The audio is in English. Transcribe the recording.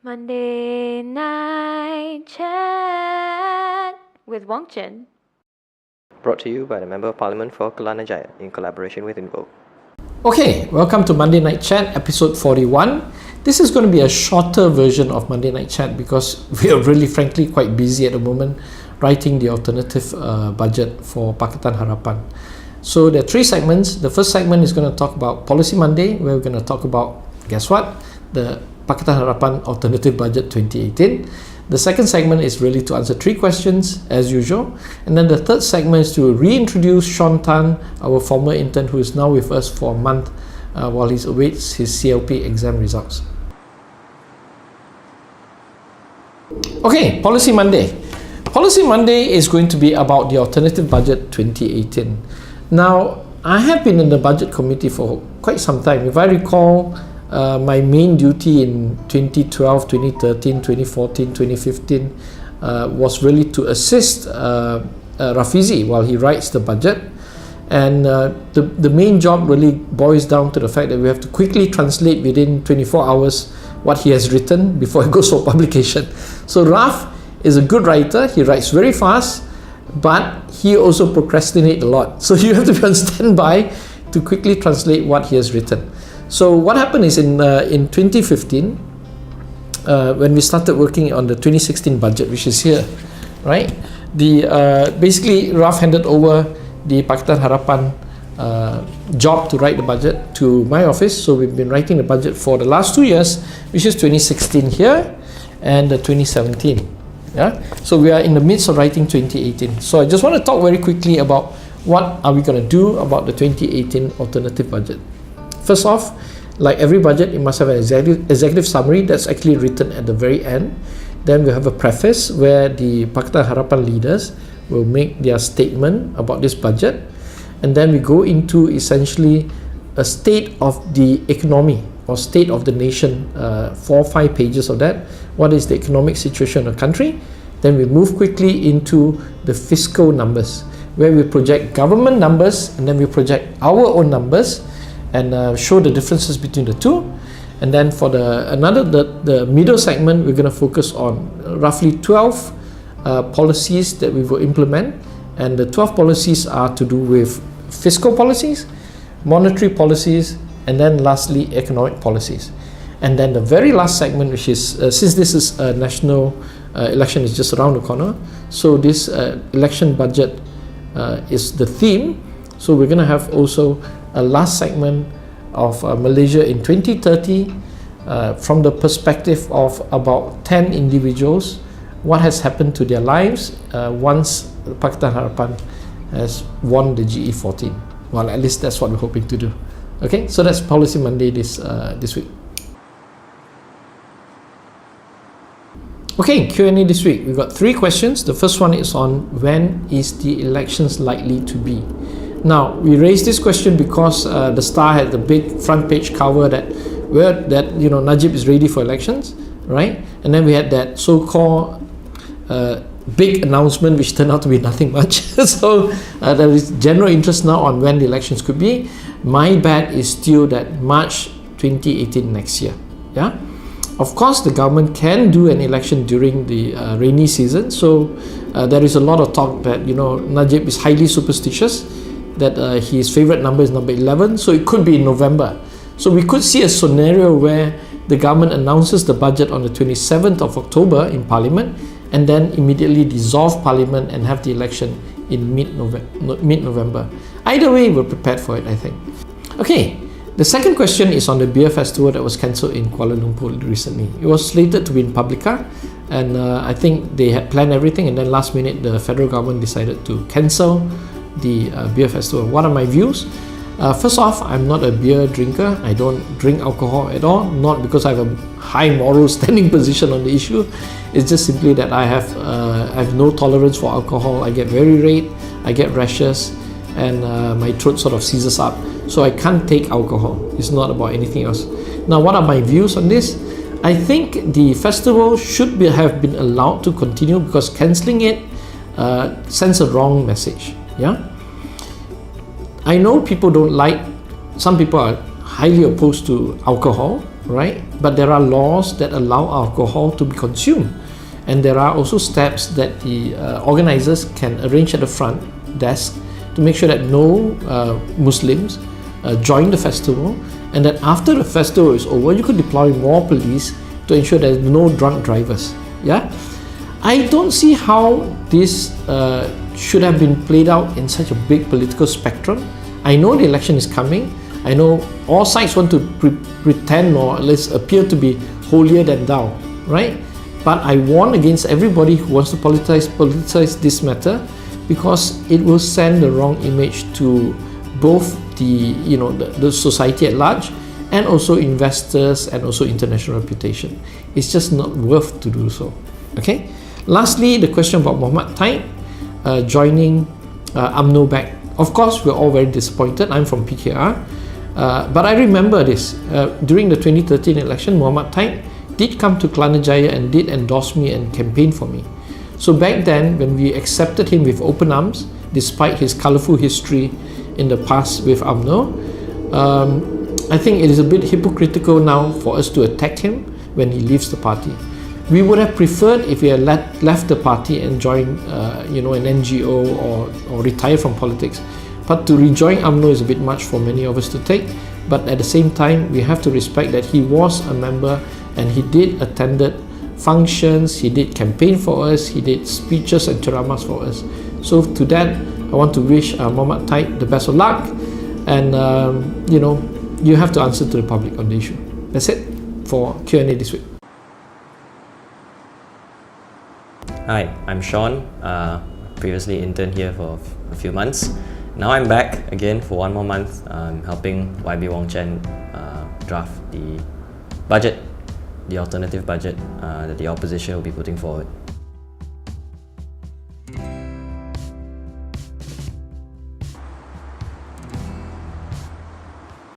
Monday Night Chat with Wong Chen. Brought to you by the Member of Parliament for Kelana Jaya in collaboration with Invo. Okay, welcome to Monday Night Chat, episode 41. This is going to be a shorter version of Monday Night Chat because we are really frankly quite busy at the moment writing the alternative budget for Pakatan Harapan. So there are three segments. The first segment is going to talk about Policy Monday, where we're going to talk about, guess what? The Pakatan Harapan Alternative Budget 2018. The second segment is really to answer three questions as usual. And then the third segment is to reintroduce Sean Tan, our former intern who is now with us for a month while he awaits his CLP exam results. Okay, Policy Monday. Policy Monday is going to be about the Alternative Budget 2018. Now, I have been in the Budget Committee for quite some time. If I recall, my main duty in 2012, 2013, 2014, 2015 was really to assist Rafizi while he writes the budget. And the main job really boils down to the fact that we have to quickly translate within 24 hours what he has written before it goes for publication. So Raf is a good writer. He writes very fast, but he also procrastinates a lot. So you have to be on standby to quickly translate what he has written. So what happened is in 2015, when we started working on the 2016 budget, which is here, right? Basically Raf handed over the Pakatan Harapan job to write the budget to my office. So we've been writing the budget for the last 2 years, which is 2016 here and 2017. Yeah. So we are in the midst of writing 2018. So I just want to talk very quickly about what are we going to do about the 2018 alternative budget. First off, like every budget, it must have an executive summary that's actually written at the very end. Then we have a preface where the Pakatan Harapan leaders will make their statement about this budget. And then we go into essentially a state of the economy or state of the nation, 4 or 5 pages of that. What is the economic situation of the country? Then we move quickly into the fiscal numbers, where we project government numbers and then we project our own numbers and show the differences between the two. And then for the middle segment, we're going to focus on roughly 12 policies that we will implement. And the 12 policies are to do with fiscal policies, monetary policies, and then lastly economic policies. And then the very last segment, which is since this is a national election is just around the corner, so this election budget is the theme. So we're going to have also a last segment of Malaysia in 2030 from the perspective of about 10 individuals, what has happened to their lives once Pakatan Harapan has won the GE14. Well, at least that's what we're hoping to do. Okay, so that's Policy Monday this week. Okay, Q&A this week. We've got 3 questions. The first one is on when is the elections likely to be? Now, we raised this question because the Star had the big front page cover that Najib is ready for elections, right? And then we had that so-called big announcement which turned out to be nothing much. So there is general interest now on when the elections could be. My bet is still that March 2018 next year. Yeah. Of course, the government can do an election during the rainy season. So there is a lot of talk that Najib is highly superstitious, that his favorite number is number 11. So it could be in November. So we could see a scenario where the government announces the budget on the 27th of October in Parliament and then immediately dissolve Parliament and have the election in mid-November. Either way, we're prepared for it, I think. Okay, the second question is on the beer festival that was cancelled in Kuala Lumpur recently. It was slated to be in Publica, and I think they had planned everything, and then last minute the federal government decided to cancel the beer festival. What are my views? First off, I'm not a beer drinker. I don't drink alcohol at all, not because I have a high moral standing position on the issue. It's just simply that I have no tolerance for alcohol. I get very red, I get rashes, and my throat sort of seizes up. So I can't take alcohol. It's not about anything else. Now, what are my views on this? I think the festival should have been allowed to continue because cancelling it sends a wrong message. Yeah. I know people don't like, some people are highly opposed to alcohol, right? But there are laws that allow alcohol to be consumed, and there are also steps that the organizers can arrange at the front desk to make sure that no Muslims join the festival, and that after the festival is over, you could deploy more police to ensure there are no drunk drivers. Yeah, I don't see how this should have been played out in such a big political spectrum. I know the election is coming. I know all sides want to pretend or at least appear to be holier than thou, right? But I warn against everybody who wants to politicize this matter, because it will send the wrong image to both the society at large, and also investors, and also international reputation. It's just not worth to do so. Okay. Lastly, the question about Muhammad Taib joining UMNO back. Of course, we're all very disappointed. I'm from PKR, but I remember this. During the 2013 election, Muhammad Taib did come to Kelana Jaya and did endorse me and campaign for me. So back then, when we accepted him with open arms, despite his colourful history in the past with UMNO, I think it is a bit hypocritical now for us to attack him when he leaves the party. We would have preferred if he had left the party and joined an NGO or retired from politics. But to rejoin UMNO is a bit much for many of us to take. But at the same time, we have to respect that he was a member and he did attended functions, he did campaign for us, he did speeches and ceramas for us. So to that, I want to wish Muhammad Taib the best of luck, and you have to answer to the public on the issue. That's it for Q&A this week. Hi, I'm Sean, previously intern here for a few months. Now I'm back again for one more month, helping YB Wong Chen draft the budget, the alternative budget that the opposition will be putting forward.